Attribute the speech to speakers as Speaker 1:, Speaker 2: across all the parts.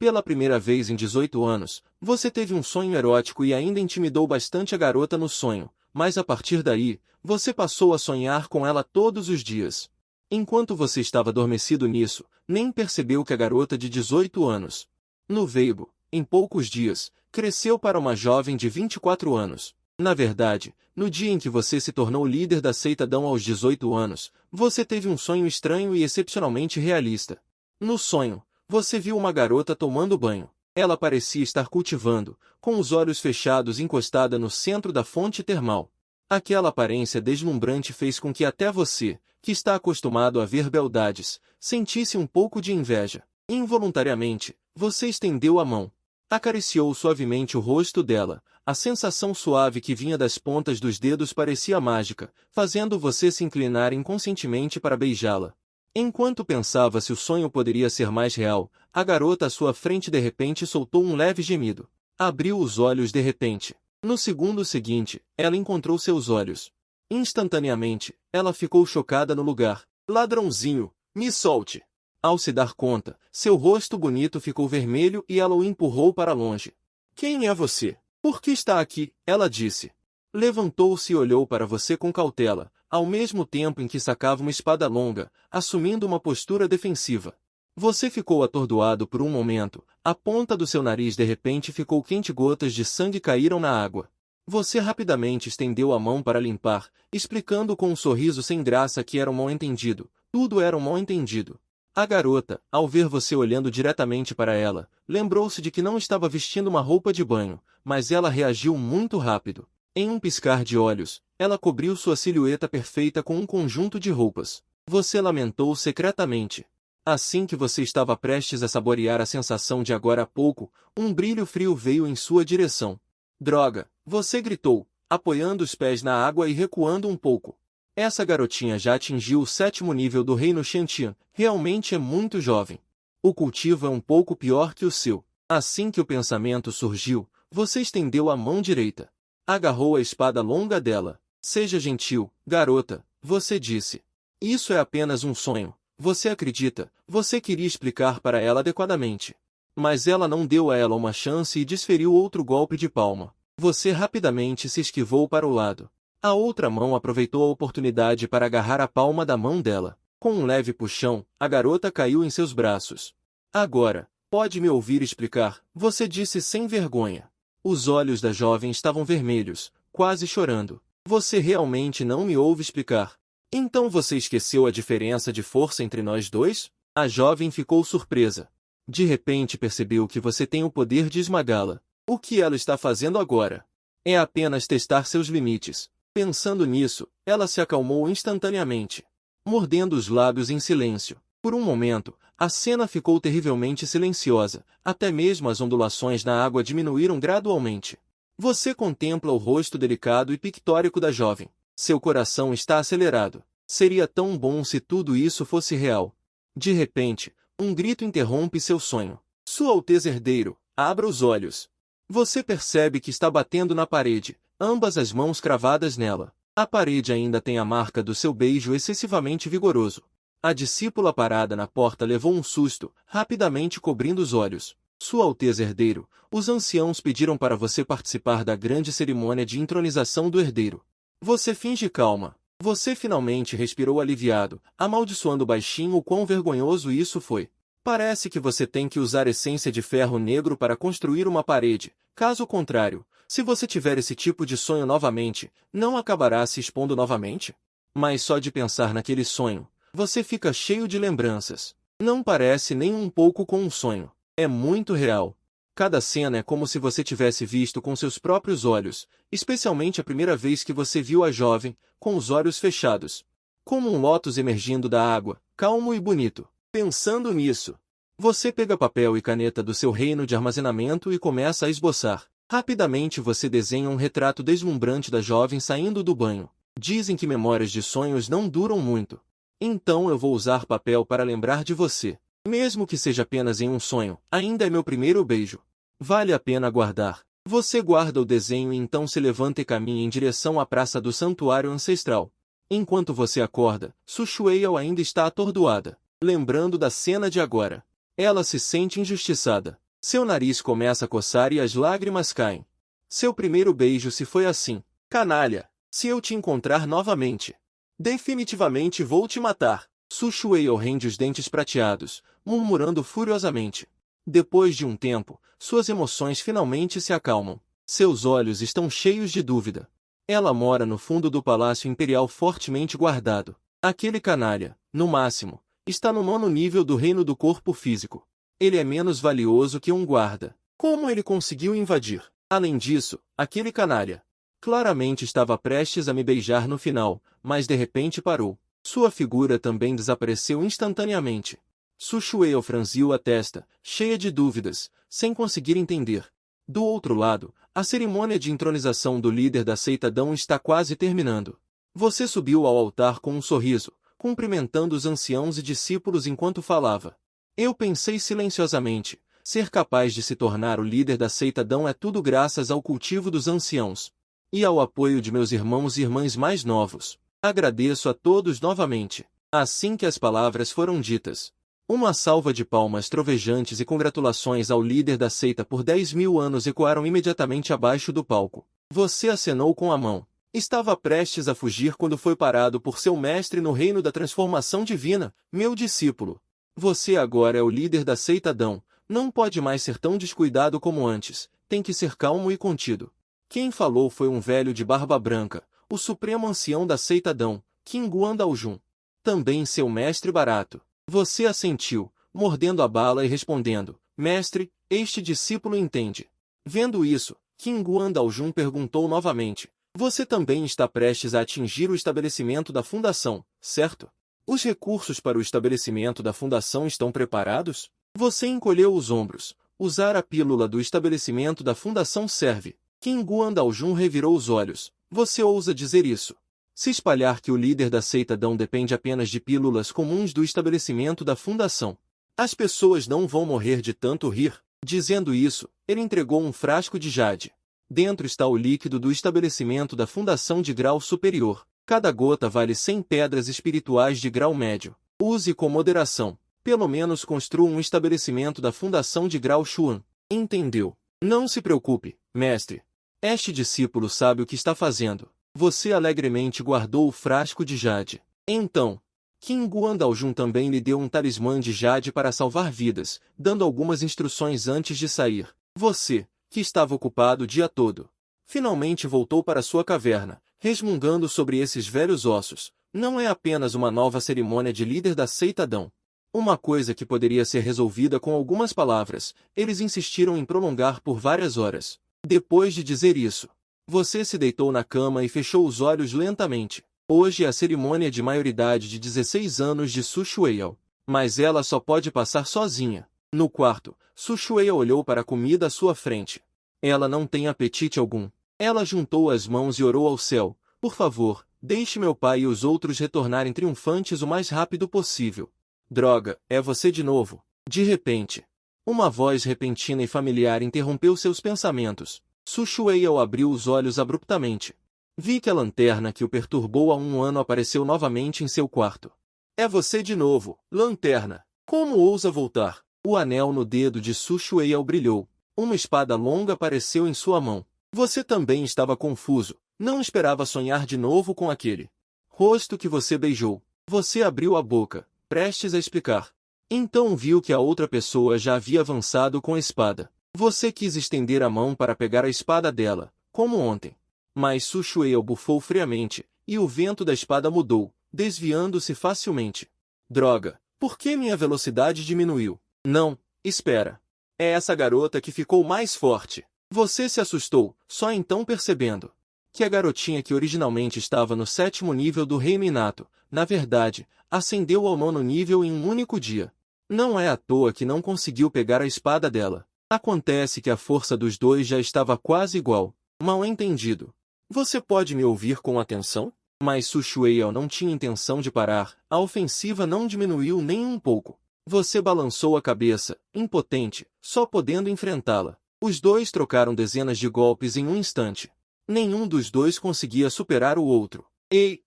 Speaker 1: Pela primeira vez em 18 anos, você teve um sonho erótico e ainda intimidou bastante a garota no sonho, mas a partir daí, você passou a sonhar com ela todos os dias. Enquanto você estava adormecido nisso, nem percebeu que a garota de 18 anos, no Weibo, em poucos dias, cresceu para uma jovem de 24 anos. Na verdade, no dia em que você se tornou líder da seita Dão aos 18 anos, você teve um sonho estranho e excepcionalmente realista. No sonho, você viu uma garota tomando banho. Ela parecia estar cultivando, com os olhos fechados encostada no centro da fonte termal. Aquela aparência deslumbrante fez com que até você, que está acostumado a ver beldades, sentisse um pouco de inveja. Involuntariamente, você estendeu a mão. Acariciou suavemente o rosto dela. A sensação suave que vinha das pontas dos dedos parecia mágica, fazendo você se inclinar inconscientemente para beijá-la. Enquanto pensava se o sonho poderia ser mais real, a garota à sua frente de repente soltou um leve gemido. Abriu os olhos de repente. No segundo seguinte, ela encontrou seus olhos. Instantaneamente, ela ficou chocada no lugar. Ladrãozinho, me solte! Ao se dar conta, seu rosto bonito ficou vermelho e ela o empurrou para longe. Quem é você? Por que está aqui? Ela disse. Levantou-se e olhou para você com cautela, ao mesmo tempo em que sacava uma espada longa, assumindo uma postura defensiva. Você ficou atordoado por um momento, a ponta do seu nariz de repente ficou quente, gotas de sangue caíram na água. Você rapidamente estendeu a mão para limpar, explicando com um sorriso sem graça que era um mal-entendido. Tudo era um mal-entendido. A garota, ao ver você olhando diretamente para ela, lembrou-se de que não estava vestindo uma roupa de banho, mas ela reagiu muito rápido. Em um piscar de olhos, ela cobriu sua silhueta perfeita com um conjunto de roupas. Você lamentou secretamente. Assim que você estava prestes a saborear a sensação de agora há pouco, um brilho frio veio em sua direção. Droga! Você gritou, apoiando os pés na água e recuando um pouco. Essa garotinha já atingiu o 7º nível do reino Shantian, realmente é muito jovem. O cultivo é um pouco pior que o seu. Assim que o pensamento surgiu, você estendeu a mão direita. Agarrou a espada longa dela. Seja gentil, garota, você disse. Isso é apenas um sonho. Você acredita, você queria explicar para ela adequadamente. Mas ela não deu a ela uma chance e desferiu outro golpe de palma. Você rapidamente se esquivou para o lado. A outra mão aproveitou a oportunidade para agarrar a palma da mão dela. Com um leve puxão, a garota caiu em seus braços. Agora, pode me ouvir explicar, você disse sem vergonha. Os olhos da jovem estavam vermelhos, quase chorando. Você realmente não me ouve explicar. Então você esqueceu a diferença de força entre nós dois? A jovem ficou surpresa. De repente percebeu que você tem o poder de esmagá-la. O que ela está fazendo agora? É apenas testar seus limites. Pensando nisso, ela se acalmou instantaneamente, mordendo os lábios em silêncio. Por um momento, a cena ficou terrivelmente silenciosa, até mesmo as ondulações na água diminuíram gradualmente. Você contempla o rosto delicado e pictórico da jovem. Seu coração está acelerado. Seria tão bom se tudo isso fosse real. De repente, um grito interrompe seu sonho. Sua Alteza Herdeiro, abra os olhos. Você percebe que está batendo na parede, ambas as mãos cravadas nela. A parede ainda tem a marca do seu beijo excessivamente vigoroso. A discípula parada na porta levou um susto, rapidamente cobrindo os olhos. Sua Alteza Herdeiro, os anciãos pediram para você participar da grande cerimônia de entronização do herdeiro. Você finge calma. Você finalmente respirou aliviado, amaldiçoando baixinho o quão vergonhoso isso foi. Parece que você tem que usar essência de ferro negro para construir uma parede. Caso contrário, se você tiver esse tipo de sonho novamente, não acabará se expondo novamente? Mas só de pensar naquele sonho, você fica cheio de lembranças. Não parece nem um pouco com um sonho. É muito real. Cada cena é como se você tivesse visto com seus próprios olhos, especialmente a primeira vez que você viu a jovem, com os olhos fechados. Como um lótus emergindo da água, calmo e bonito. Pensando nisso, você pega papel e caneta do seu reino de armazenamento e começa a esboçar. Rapidamente você desenha um retrato deslumbrante da jovem saindo do banho. Dizem que memórias de sonhos não duram muito. Então eu vou usar papel para lembrar de você. Mesmo que seja apenas em um sonho, ainda é meu primeiro beijo. Vale a pena guardar. Você guarda o desenho e então se levanta e caminha em direção à praça do santuário ancestral. Enquanto você acorda, Sushueyao ainda está atordoada, lembrando da cena de agora. Ela se sente injustiçada. Seu nariz começa a coçar e as lágrimas caem. Seu primeiro beijo se foi assim. Canalha, se eu te encontrar novamente, definitivamente vou te matar. Su Shueihou rende os dentes prateados, murmurando furiosamente. Depois de um tempo, suas emoções finalmente se acalmam. Seus olhos estão cheios de dúvida. Ela mora no fundo do Palácio Imperial fortemente guardado. Aquele canalha, no máximo, está no 9º nível do reino do corpo físico. Ele é menos valioso que um guarda. Como ele conseguiu invadir? Além disso, aquele canalha claramente estava prestes a me beijar no final, mas de repente parou. Sua figura também desapareceu instantaneamente. Su Shueihou franziu a testa, cheia de dúvidas, sem conseguir entender. Do outro lado, a cerimônia de entronização do líder da seita Dão está quase terminando. Você subiu ao altar com um sorriso, cumprimentando os anciãos e discípulos enquanto falava. Eu pensei silenciosamente, ser capaz de se tornar o líder da seita Dão é tudo graças ao cultivo dos anciãos e ao apoio de meus irmãos e irmãs mais novos. Agradeço a todos novamente. Assim que as palavras foram ditas, uma salva de palmas trovejantes e congratulações ao líder da seita por 10.000 anos ecoaram imediatamente abaixo do palco. Você acenou com a mão. Estava prestes a fugir quando foi parado por seu mestre no reino da transformação divina, meu discípulo. Você agora é o líder da seita Dão, não pode mais ser tão descuidado como antes, tem que ser calmo e contido. Quem falou foi um velho de barba branca, o supremo ancião da seita Dão, Qin Guandaojun. Também seu mestre barato. Você assentiu, mordendo a bala e respondendo, mestre, este discípulo entende. Vendo isso, Qin Guandaojun perguntou novamente, você também está prestes a atingir o estabelecimento da fundação, certo? Os recursos para o estabelecimento da fundação estão preparados? Você encolheu os ombros. Usar a pílula do estabelecimento da fundação serve. Qin Guandaojun revirou os olhos. Você ousa dizer isso? Se espalhar que o líder da seita Dão depende apenas de pílulas comuns do estabelecimento da fundação. As pessoas não vão morrer de tanto rir. Dizendo isso, ele entregou um frasco de jade. Dentro está o líquido do estabelecimento da fundação de grau superior. Cada gota vale 100 pedras espirituais de grau médio. Use com moderação. Pelo menos construa um estabelecimento da fundação de grau Xuan. Entendeu? Não se preocupe, mestre. Este discípulo sabe o que está fazendo. Você alegremente guardou o frasco de jade. Então, Qin Guandaojun também lhe deu um talismã de jade para salvar vidas, dando algumas instruções antes de sair. Você, que estava ocupado o dia todo, finalmente voltou para sua caverna, resmungando sobre esses velhos ossos. Não é apenas uma nova cerimônia de líder da seita Dão. Uma coisa que poderia ser resolvida com algumas palavras, eles insistiram em prolongar por várias horas. Depois de dizer isso, você se deitou na cama e fechou os olhos lentamente. Hoje é a cerimônia de maioridade de 16 anos de Su Shueihou, mas ela só pode passar sozinha. No quarto, Su Shueihou olhou para a comida à sua frente. Ela não tem apetite algum. Ela juntou as mãos e orou ao céu. Por favor, deixe meu pai e os outros retornarem triunfantes o mais rápido possível. Droga, é você de novo. De repente, uma voz repentina e familiar interrompeu seus pensamentos. Su Shueihou abriu os olhos abruptamente. Vi que a lanterna que o perturbou há um ano apareceu novamente em seu quarto. É você de novo, lanterna. Como ousa voltar? O anel no dedo de Su Shueihou brilhou. Uma espada longa apareceu em sua mão. Você também estava confuso. Não esperava sonhar de novo com aquele rosto que você beijou. Você abriu a boca, prestes a explicar. Então viu que a outra pessoa já havia avançado com a espada. Você quis estender a mão para pegar a espada dela, como ontem. Mas Su Shueihou bufou friamente, e o vento da espada mudou, desviando-se facilmente. Droga, por que minha velocidade diminuiu? Não, espera. É essa garota que ficou mais forte. Você se assustou, só então percebendo que a garotinha que originalmente estava no 7º nível do reino inato, na verdade, ascendeu ao 9º nível em um único dia. Não é à toa que não conseguiu pegar a espada dela. Acontece que a força dos dois já estava quase igual. Mal entendido. Você pode me ouvir com atenção? Mas Su Shueihou não tinha intenção de parar. A ofensiva não diminuiu nem um pouco. Você balançou a cabeça, impotente, só podendo enfrentá-la. Os dois trocaram dezenas de golpes em um instante. Nenhum dos dois conseguia superar o outro. Ei,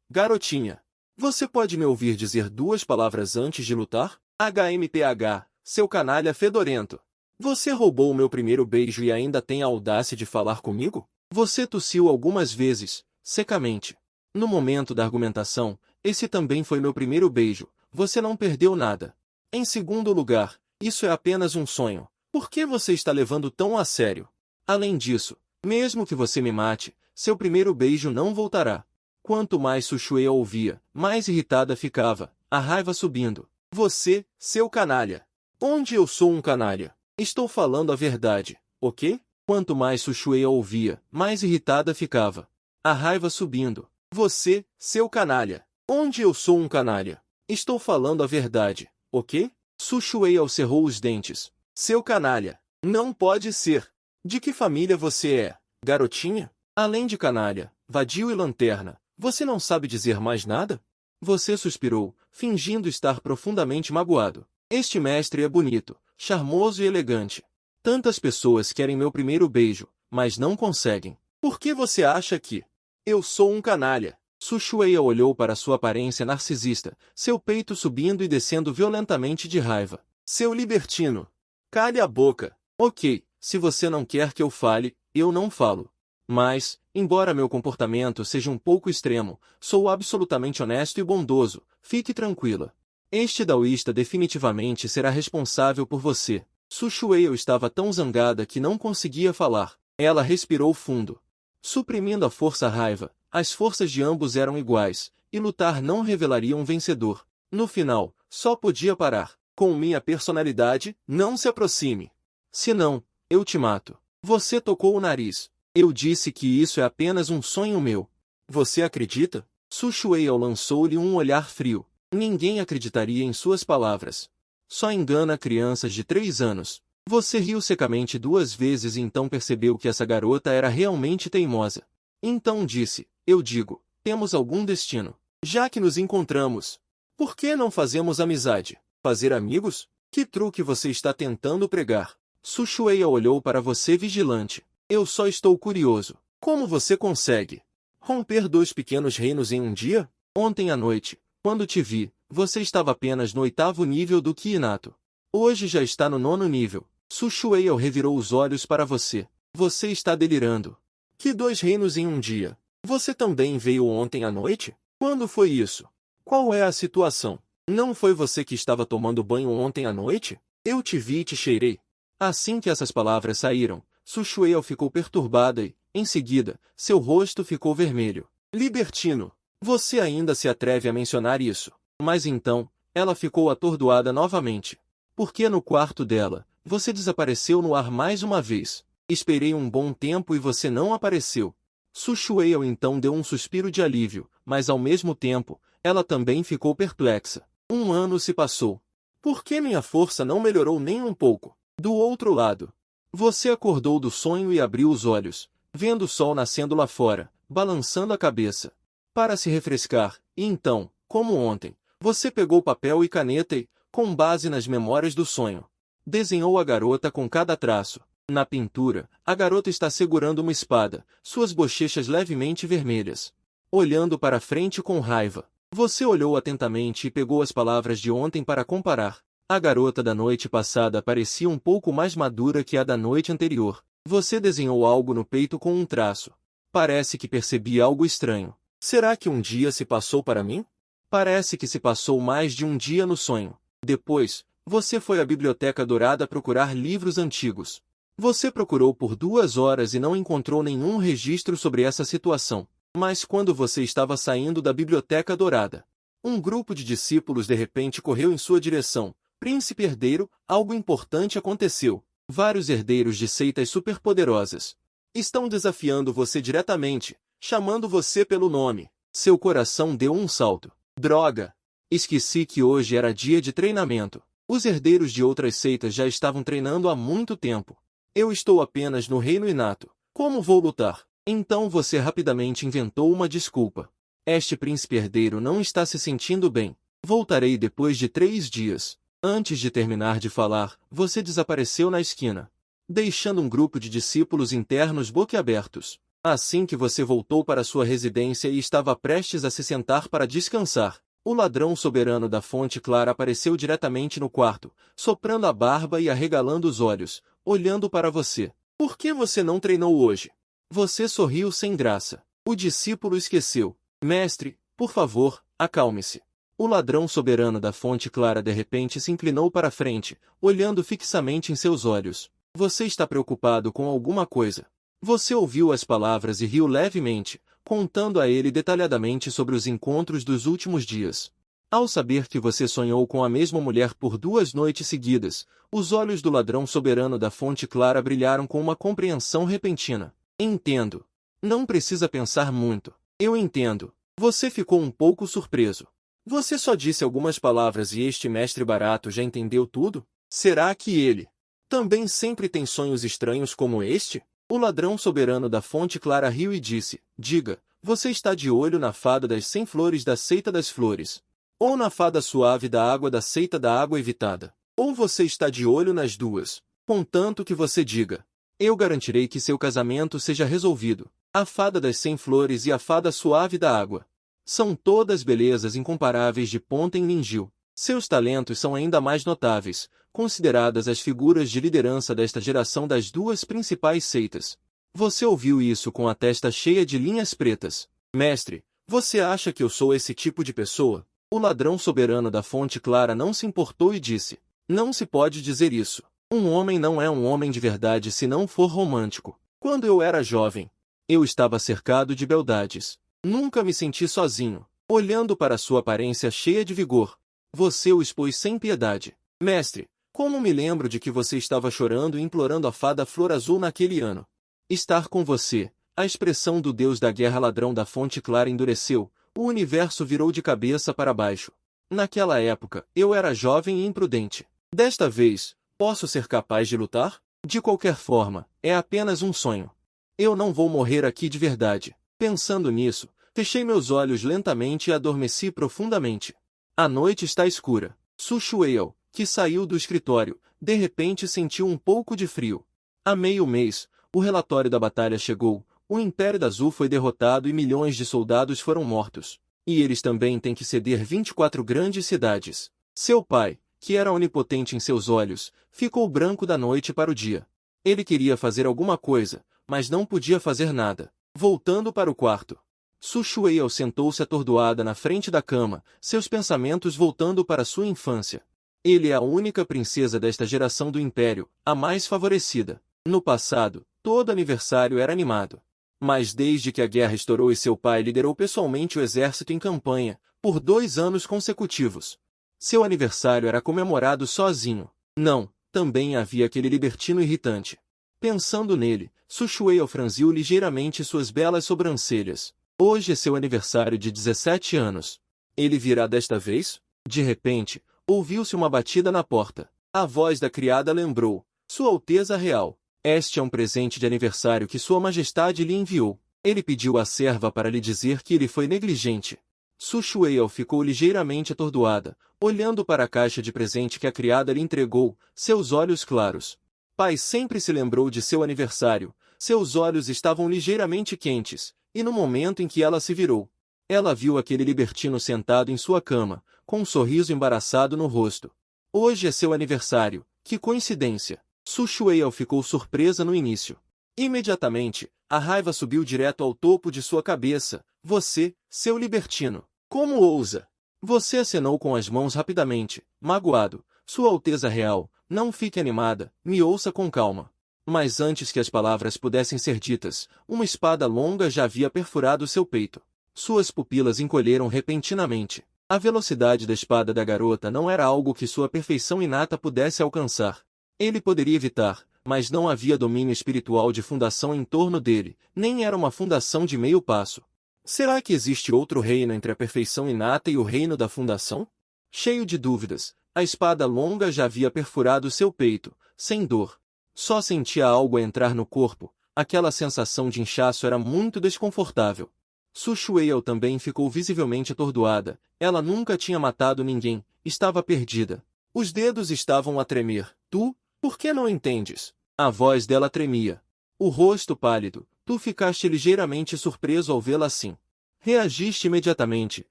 Speaker 1: garotinha. Você pode me ouvir dizer 2 palavras antes de lutar? HMPH, seu canalha fedorento. Você roubou o meu primeiro beijo e ainda tem a audácia de falar comigo? Você tossiu algumas vezes, secamente. No momento da argumentação, esse também foi meu primeiro beijo, você não perdeu nada. Em segundo lugar, isso é apenas um sonho. Por que você está levando tão a sério? Além disso, mesmo que você me mate, seu primeiro beijo não voltará. Quanto mais Sushuei a ouvia, mais irritada ficava, a raiva subindo. Você, seu canalha. Onde eu sou um canalha? Estou falando a verdade, ok? Quanto mais Sushuei a ouvia, mais irritada ficava. A raiva subindo. Você, seu canalha. Onde eu sou um canalha? Estou falando a verdade, ok? Sushuei cerrou os dentes. Seu canalha. Não pode ser. De que família você é, garotinha? Além de canalha, vadio e lanterna, você não sabe dizer mais nada? Você suspirou, fingindo estar profundamente magoado. Este mestre é bonito, charmoso e elegante. Tantas pessoas querem meu primeiro beijo, mas não conseguem. Por que você acha que eu sou um canalha? Sushueia olhou para sua aparência narcisista, seu peito subindo e descendo violentamente de raiva. Seu libertino. Cale a boca. Ok, se você não quer que eu fale, eu não falo. Mas, embora meu comportamento seja um pouco extremo, sou absolutamente honesto e bondoso, fique tranquila. Este daoísta definitivamente será responsável por você. Sushueia estava tão zangada que não conseguia falar. Ela respirou fundo. Suprimindo a raiva, as forças de ambos eram iguais, e lutar não revelaria um vencedor. No final, só podia parar. Com minha personalidade, não se aproxime. Se não, eu te mato. Você tocou o nariz. Eu disse que isso é apenas um sonho meu. Você acredita? Sushueia lançou-lhe um olhar frio. Ninguém acreditaria em suas palavras. Só engana crianças de 3 anos. Você riu secamente 2 vezes e então percebeu que essa garota era realmente teimosa. Então disse, eu digo, temos algum destino. Já que nos encontramos, por que não fazemos amizade? Fazer amigos? Que truque você está tentando pregar? Sushueia olhou para você vigilante. Eu só estou curioso. Como você consegue romper 2 pequenos reinos em um dia? Ontem à noite, quando te vi, você estava apenas no 8º nível do Ki Inato. Hoje já está no 9º nível. Sushueia revirou os olhos para você. Você está delirando. Que 2 reinos em um dia? Você também veio ontem à noite? Quando foi isso? Qual é a situação? Não foi você que estava tomando banho ontem à noite? Eu te vi e te cheirei. Assim que essas palavras saíram, Sushueia ficou perturbada e, em seguida, seu rosto ficou vermelho. Libertino! Você ainda se atreve a mencionar isso. Mas então, ela ficou atordoada novamente. Porque no quarto dela, você desapareceu no ar mais uma vez. Esperei um bom tempo e você não apareceu. Sushueia então deu um suspiro de alívio, mas ao mesmo tempo, ela também ficou perplexa. 1 ano se passou. Por que minha força não melhorou nem um pouco? Do outro lado, você acordou do sonho e abriu os olhos, vendo o sol nascendo lá fora, balançando a cabeça. Para se refrescar, e então, como ontem, você pegou papel e caneta e, com base nas memórias do sonho, desenhou a garota com cada traço. Na pintura, a garota está segurando uma espada, suas bochechas levemente vermelhas. Olhando para frente com raiva, você olhou atentamente e pegou as palavras de ontem para comparar. A garota da noite passada parecia um pouco mais madura que a da noite anterior. Você desenhou algo no peito com um traço. Parece que percebi algo estranho. Será que um dia se passou para mim? Parece que se passou mais de um dia no sonho. Depois, você foi à Biblioteca Dourada procurar livros antigos. Você procurou por 2 horas e não encontrou nenhum registro sobre essa situação. Mas quando você estava saindo da Biblioteca Dourada, um grupo de discípulos de repente correu em sua direção. Príncipe herdeiro, algo importante aconteceu. Vários herdeiros de seitas superpoderosas estão desafiando você diretamente, chamando você pelo nome. Seu coração deu um salto. Droga! Esqueci que hoje era dia de treinamento. Os herdeiros de outras seitas já estavam treinando há muito tempo. Eu estou apenas no reino inato. Como vou lutar? Então você rapidamente inventou uma desculpa. Este príncipe herdeiro não está se sentindo bem. Voltarei depois de 3 dias. Antes de terminar de falar, você desapareceu na esquina, deixando um grupo de discípulos internos boquiabertos. Assim que você voltou para sua residência e estava prestes a se sentar para descansar, O ladrão soberano da fonte clara apareceu diretamente no quarto, soprando a barba e arregalando os olhos, olhando para você. Por que você não treinou hoje? Você sorriu sem graça. O discípulo esqueceu. Mestre, por favor, acalme-se. O ladrão soberano da fonte clara de repente se inclinou para a frente, olhando fixamente em seus olhos. Você está preocupado com alguma coisa. Você ouviu as palavras e riu levemente, contando a ele detalhadamente sobre os encontros dos últimos dias. Ao saber que você sonhou com a mesma mulher por 2 noites seguidas, os olhos do ladrão soberano da fonte clara brilharam com uma compreensão repentina. Entendo. Não precisa pensar muito. Eu entendo. Você ficou um pouco surpreso. Você só disse algumas palavras e este mestre barato já entendeu tudo? Será que ele também sempre tem sonhos estranhos como este? O ladrão soberano da fonte clara riu e disse, diga, você está de olho na fada das 100 flores da seita das flores? Ou na fada suave da água da seita da água evitada? Ou você está de olho nas duas? Contanto que você diga. Eu garantirei que seu casamento seja resolvido. A fada das 100 flores e a fada suave da água. São todas belezas incomparáveis de ponta em Ningil. Seus talentos são ainda mais notáveis, consideradas as figuras de liderança desta geração das 2 principais seitas. Você ouviu isso com a testa cheia de linhas pretas. Mestre, você acha que eu sou esse tipo de pessoa? O ladrão soberano da fonte clara não se importou e disse, não se pode dizer isso. Um homem não é um homem de verdade se não for romântico. Quando eu era jovem, eu estava cercado de beldades. Nunca me senti sozinho. Olhando para sua aparência cheia de vigor, você o expôs sem piedade. Mestre, como me lembro de que você estava chorando e implorando a fada flor azul naquele ano. Estar com você, a expressão do deus da guerra ladrão da fonte clara endureceu, o universo virou de cabeça para baixo. Naquela época, eu era jovem e imprudente. Desta vez, posso ser capaz de lutar? De qualquer forma, é apenas um sonho. Eu não vou morrer aqui de verdade. Pensando nisso, fechei meus olhos lentamente e adormeci profundamente. A noite está escura. Su Xueyao, que saiu do escritório, de repente sentiu um pouco de frio. Há meio mês, o relatório da batalha chegou, o Império da Zhu foi derrotado e milhões de soldados foram mortos. E eles também têm que ceder 24 grandes cidades. Seu pai, que era onipotente em seus olhos, ficou branco da noite para o dia. Ele queria fazer alguma coisa, mas não podia fazer nada. Voltando para o quarto, Su Xueyao sentou-se atordoada na frente da cama, seus pensamentos voltando para sua infância. Ele é a única princesa desta geração do Império, a mais favorecida. No passado, todo aniversário era animado. Mas desde que a guerra estourou e seu pai liderou pessoalmente o exército em campanha, por 2 anos consecutivos, seu aniversário era comemorado sozinho. Não, também havia aquele libertino irritante. Pensando nele, Su Xueyao franziu ligeiramente suas belas sobrancelhas. Hoje é seu aniversário de 17 anos. Ele virá desta vez? De repente, ouviu-se uma batida na porta. A voz da criada lembrou. Sua Alteza Real. Este é um presente de aniversário que Sua Majestade lhe enviou. Ele pediu à serva para lhe dizer que ele foi negligente. Su Xueyao ficou ligeiramente atordoada, olhando para a caixa de presente que a criada lhe entregou, seus olhos claros. Pai sempre se lembrou de seu aniversário, seus olhos estavam ligeiramente quentes, e no momento em que ela se virou, ela viu aquele libertino sentado em sua cama, com um sorriso embaraçado no rosto. Hoje é seu aniversário, que coincidência! Su Xueyao ficou surpresa no início. Imediatamente, a raiva subiu direto ao topo de sua cabeça. Você, seu libertino! Como ousa? Você acenou com as mãos rapidamente, magoado. Sua Alteza Real, não fique animada, me ouça com calma. Mas antes que as palavras pudessem ser ditas, uma espada longa já havia perfurado seu peito. Suas pupilas encolheram repentinamente. A velocidade da espada da garota não era algo que sua perfeição inata pudesse alcançar. Ele poderia evitar, mas não havia domínio espiritual de fundação em torno dele, nem era uma fundação de meio passo. Será que existe outro reino entre a perfeição inata e o reino da fundação? Cheio de dúvidas, a espada longa já havia perfurado seu peito, sem dor. Só sentia algo a entrar no corpo, aquela sensação de inchaço era muito desconfortável. Su Xueyao também ficou visivelmente atordoada, ela nunca tinha matado ninguém, estava perdida. Os dedos estavam a tremer. Tu, por que não entendes? A voz dela tremia. O rosto pálido, tu ficaste ligeiramente surpreso ao vê-la assim. Reagiste imediatamente,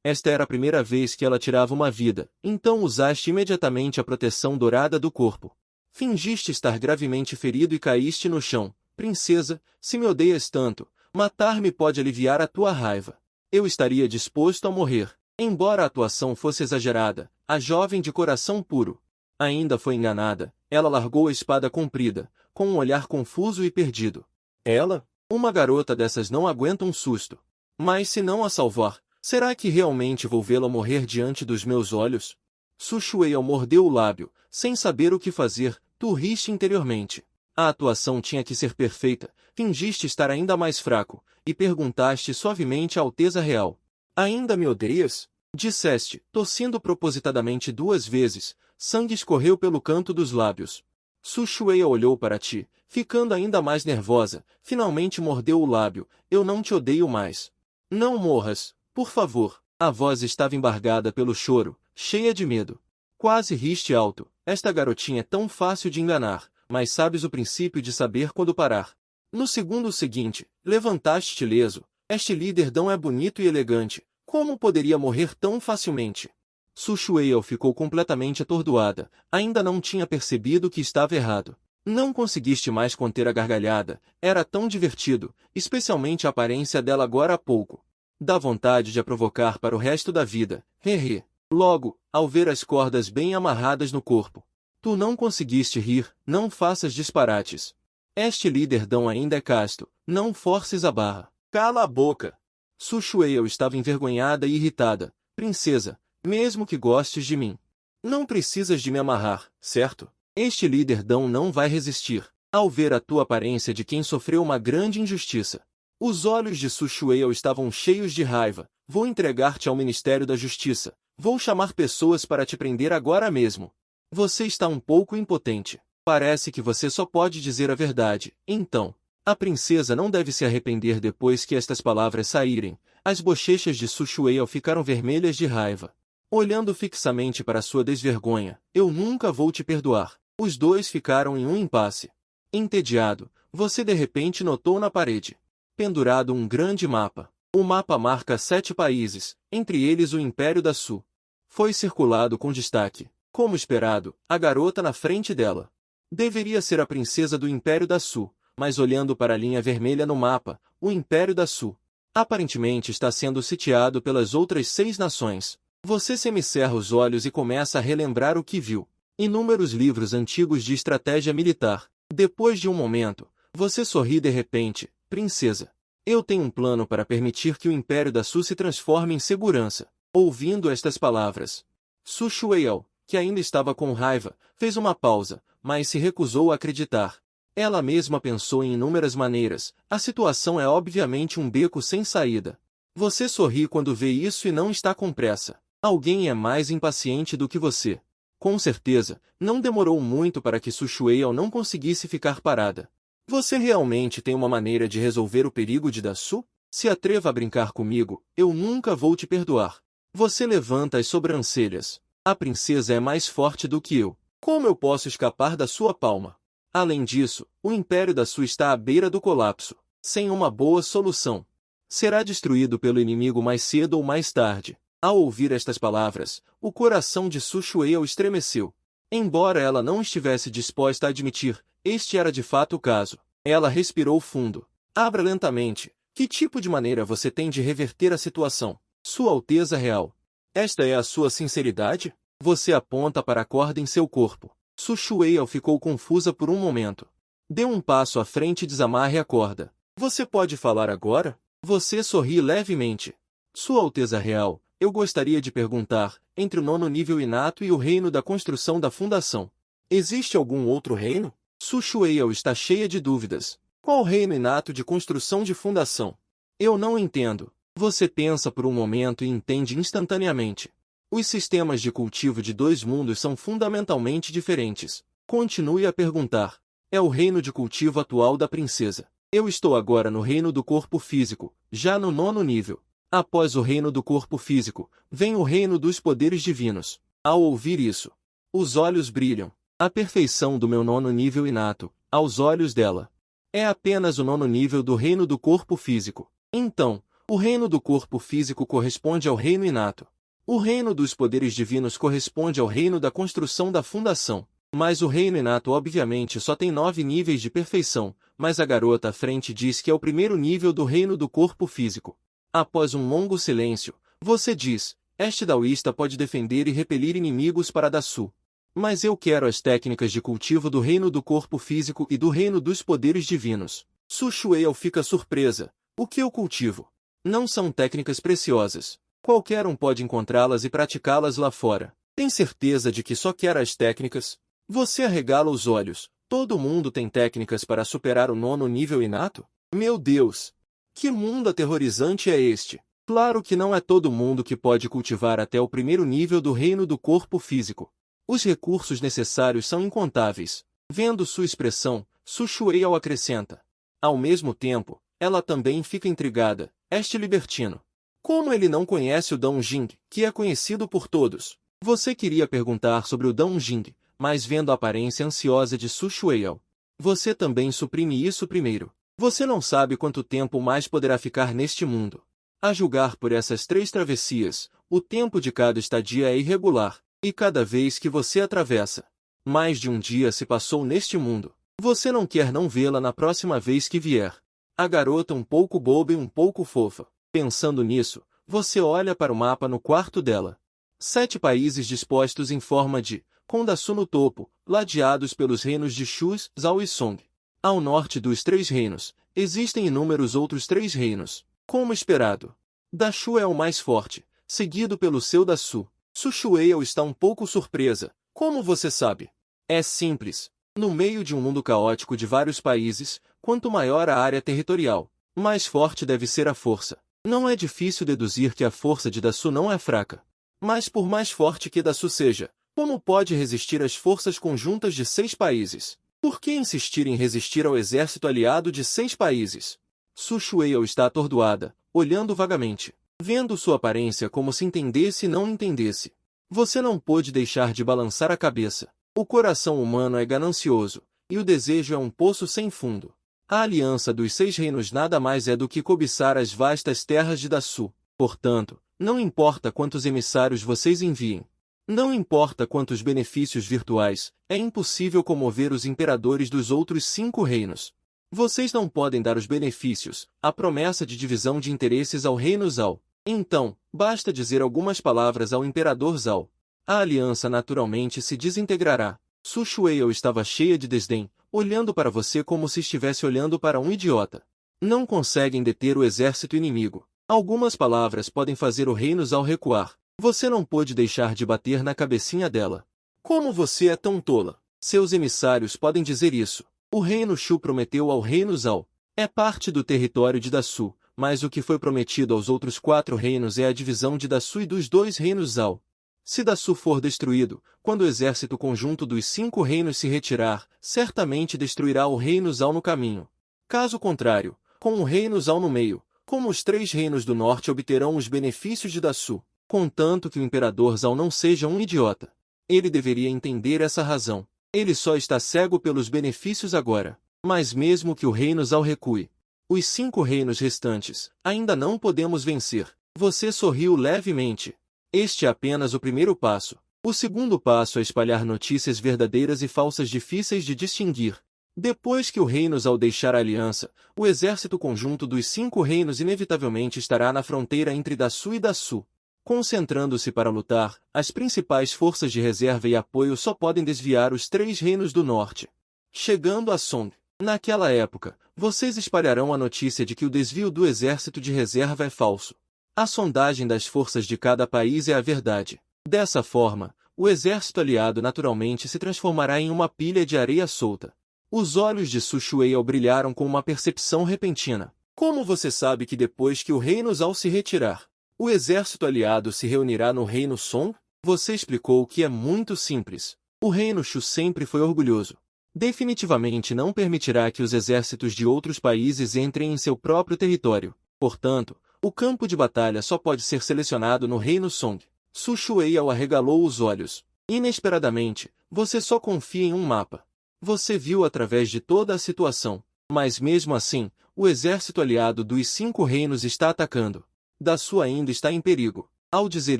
Speaker 1: Esta era a primeira vez que ela tirava uma vida, então usaste imediatamente a proteção dourada do corpo. Fingiste estar gravemente ferido e caíste no chão. Princesa, se me odeias tanto, matar-me pode aliviar a tua raiva. Eu estaria disposto a morrer. Embora a atuação fosse exagerada, a jovem de coração puro ainda foi enganada. Ela largou a espada comprida, com um olhar confuso e perdido. Ela? Uma garota dessas não aguenta um susto. Mas se não a salvar, será que realmente vou vê-la morrer diante dos meus olhos? Su Shueisha mordeu o lábio, sem saber o que fazer. Tu riste interiormente. A atuação tinha que ser perfeita. Fingiste estar ainda mais fraco, e perguntaste suavemente à Alteza Real. Ainda me odeias? Disseste, tossindo propositadamente 2 vezes. Sangue escorreu pelo canto dos lábios. Su Shueisha olhou para ti, ficando ainda mais nervosa. Finalmente mordeu o lábio. Eu não te odeio mais. Não morras, por favor. A voz estava embargada pelo choro, cheia de medo. Quase riste alto. Esta garotinha é tão fácil de enganar, mas sabes o princípio de saber quando parar. No segundo seguinte, levantaste-te ileso. Este líderdão é bonito e elegante. Como poderia morrer tão facilmente? Su Shueisha ficou completamente atordoada. Ainda não tinha percebido que estava errado. Não conseguiste mais conter a gargalhada. Era tão divertido, especialmente a aparência dela agora há pouco. Dá vontade de a provocar para o resto da vida. Hehe. Logo, ao ver as cordas bem amarradas no corpo. Tu não conseguiste rir, não faças disparates. Este líderdão ainda é casto, não forces a barra. Cala a boca. Su Shueisha estava envergonhada e irritada. Princesa, mesmo que gostes de mim, não precisas de me amarrar, certo? Este líderdão não vai resistir, ao ver a tua aparência de quem sofreu uma grande injustiça. Os olhos de Su Shueisha estavam cheios de raiva. Vou entregar-te ao Ministério da Justiça. Vou chamar pessoas para te prender agora mesmo. Você está um pouco impotente. Parece que você só pode dizer a verdade. Então, a princesa não deve se arrepender depois que estas palavras saírem. As bochechas de Su Shueisha ficaram vermelhas de raiva. Olhando fixamente para sua desvergonha, eu nunca vou te perdoar. Os dois ficaram em um impasse. Entediado, você de repente notou na parede, pendurado um grande mapa. O mapa marca 7 países, entre eles o Império da Su. Foi circulado com destaque. Como esperado, a garota na frente dela deveria ser a princesa do Império da Su, mas olhando para a linha vermelha no mapa, o Império da Su aparentemente está sendo sitiado pelas outras 6 nações. Você semicerra os olhos e começa a relembrar o que viu. Inúmeros livros antigos de estratégia militar. Depois de um momento, você sorri de repente. Princesa, eu tenho um plano para permitir que o Império da Su se transforme em segurança. Ouvindo estas palavras, Su Shueisha, que ainda estava com raiva, fez uma pausa, mas se recusou a acreditar. Ela mesma pensou em inúmeras maneiras. A situação é obviamente um beco sem saída. Você sorri quando vê isso e não está com pressa. Alguém é mais impaciente do que você. Com certeza, não demorou muito para que Su Shueisha não conseguisse ficar parada. Você realmente tem uma maneira de resolver o perigo de Dasu? Se atreva a brincar comigo, eu nunca vou te perdoar. Você levanta as sobrancelhas. A princesa é mais forte do que eu. Como eu posso escapar da sua palma? Além disso, o Império da Su está à beira do colapso. Sem uma boa solução, será destruído pelo inimigo mais cedo ou mais tarde. Ao ouvir estas palavras, o coração de Su Shueisha estremeceu. Embora ela não estivesse disposta a admitir, este era de fato o caso. Ela respirou fundo. Abra lentamente. Que tipo de maneira você tem de reverter a situação? Sua Alteza Real. Esta é a sua sinceridade? Você aponta para a corda em seu corpo. Su Shueisha ficou confusa por um momento. Dê um passo à frente e desamarre a corda. Você pode falar agora? Você sorri levemente. Sua Alteza Real, eu gostaria de perguntar, entre o 9º nível inato e o reino da construção da fundação, existe algum outro reino? Su Shueisha está cheia de dúvidas. Qual reino inato de construção de fundação? Eu não entendo. Você pensa por um momento e entende instantaneamente. Os sistemas de cultivo de 2 mundos são fundamentalmente diferentes. Continue a perguntar. É o reino de cultivo atual da princesa. Eu estou agora no reino do corpo físico, já no 9º nível. Após o reino do corpo físico, vem o reino dos poderes divinos. Ao ouvir isso, os olhos brilham. A perfeição do meu 9º nível inato, aos olhos dela, é apenas o 9º nível do reino do corpo físico. Então, O reino do corpo físico corresponde ao reino inato. O reino dos poderes divinos corresponde ao reino da construção da fundação. Mas o reino inato obviamente só tem 9 níveis de perfeição, mas a garota à frente diz que é o primeiro nível do reino do corpo físico. Após um longo silêncio, você diz, este daoísta pode defender e repelir inimigos para Dasu. Mas eu quero as técnicas de cultivo do reino do corpo físico e do reino dos poderes divinos. Su Shueil fica surpresa. O que eu cultivo? Não são técnicas preciosas. Qualquer um pode encontrá-las e praticá-las lá fora. Tem certeza de que só quer as técnicas? Você arregala os olhos. Todo mundo tem técnicas para superar o 9º nível inato? Meu Deus! Que mundo aterrorizante é este? Claro que não é todo mundo que pode cultivar até o primeiro nível do reino do corpo físico. Os recursos necessários são incontáveis. Vendo sua expressão, Su Shueil acrescenta. Ao mesmo tempo, ela também fica intrigada. Este libertino. Como ele não conhece o Dong Jing, que é conhecido por todos? Você queria perguntar sobre o Dong Jing, mas vendo a aparência ansiosa de Su Shueil, você também suprime isso primeiro. Você não sabe quanto tempo mais poderá ficar neste mundo. A julgar por essas 3 travessias, o tempo de cada estadia é irregular, e cada vez que você atravessa, mais de um dia se passou neste mundo. Você não quer não vê-la na próxima vez que vier. A garota um pouco boba e um pouco fofa. Pensando nisso, você olha para o mapa no quarto dela. 7 países dispostos em forma de com Dasu no topo, ladeados pelos reinos de Shu, Zhao e Song. Ao norte dos 3 reinos, existem inúmeros outros 3 reinos. Como esperado, Dasu é o mais forte, seguido pelo seu Dasu. Su Shueil está um pouco surpresa. Como você sabe? É simples. No meio de um mundo caótico de vários países, quanto maior a área territorial, mais forte deve ser a força. Não é difícil deduzir que a força de Dasu não é fraca. Mas por mais forte que Dasu seja, como pode resistir às forças conjuntas de 6 países? Por que insistir em resistir ao exército aliado de 6 países? Su Shueil está atordoada, olhando vagamente, vendo sua aparência como se entendesse e não entendesse. Você não pôde deixar de balançar a cabeça. O coração humano é ganancioso, e o desejo é um poço sem fundo. A aliança dos 6 reinos nada mais é do que cobiçar as vastas terras de Dasu. Portanto, não importa quantos emissários vocês enviem. Não importa quantos benefícios virtuais, é impossível comover os imperadores dos outros 5 reinos. Vocês não podem dar os benefícios, a promessa de divisão de interesses ao reino Zhao. Então, basta dizer algumas palavras ao imperador Zhao. A aliança naturalmente se desintegrará. Su Shueil estava cheia de desdém, olhando para você como se estivesse olhando para um idiota. Não conseguem deter o exército inimigo. Algumas palavras podem fazer o reino Zhao recuar. Você não pôde deixar de bater na cabecinha dela. Como você é tão tola? Seus emissários podem dizer isso. O reino Shu prometeu ao reino Zhao. É parte do território de Dasu, mas o que foi prometido aos outros 4 reinos é a divisão de Dasu e dos 2 reinos Zhao. Se Dasu for destruído, quando o exército conjunto dos 5 reinos se retirar, certamente destruirá o reino Zhao no caminho. Caso contrário, com o reino Zhao no meio, como os 3 reinos do norte obterão os benefícios de Dasu, contanto que o imperador Zhao não seja um idiota. Ele deveria entender essa razão. Ele só está cego pelos benefícios agora. Mas mesmo que o reino Zhao recue, os 5 reinos restantes, ainda não podemos vencer. Você sorriu levemente. Este é apenas o primeiro passo. O segundo passo é espalhar notícias verdadeiras e falsas difíceis de distinguir. Depois que o reino Zhao deixar a aliança, o exército conjunto dos 5 reinos inevitavelmente estará na fronteira entre Dasu e Dasu. Concentrando-se para lutar, as principais forças de reserva e apoio só podem desviar os 3 reinos do norte. Chegando a Song. Naquela época, vocês espalharão a notícia de que o desvio do exército de reserva é falso. A sondagem das forças de cada país é a verdade. Dessa forma, o exército aliado naturalmente se transformará em uma pilha de areia solta. Os olhos de Su Shueil brilharam com uma percepção repentina. Como você sabe que depois que o reino Zhao se retirar, o exército aliado se reunirá no reino Song? Você explicou que é muito simples. O reino Shu sempre foi orgulhoso. Definitivamente não permitirá que os exércitos de outros países entrem em seu próprio território. Portanto, o campo de batalha só pode ser selecionado no reino Song. Su Shueil arregalou os olhos. Inesperadamente, você só confia em um mapa. Você viu através de toda a situação. Mas mesmo assim, o exército aliado dos 5 reinos está atacando. Da sua ainda está em perigo. Ao dizer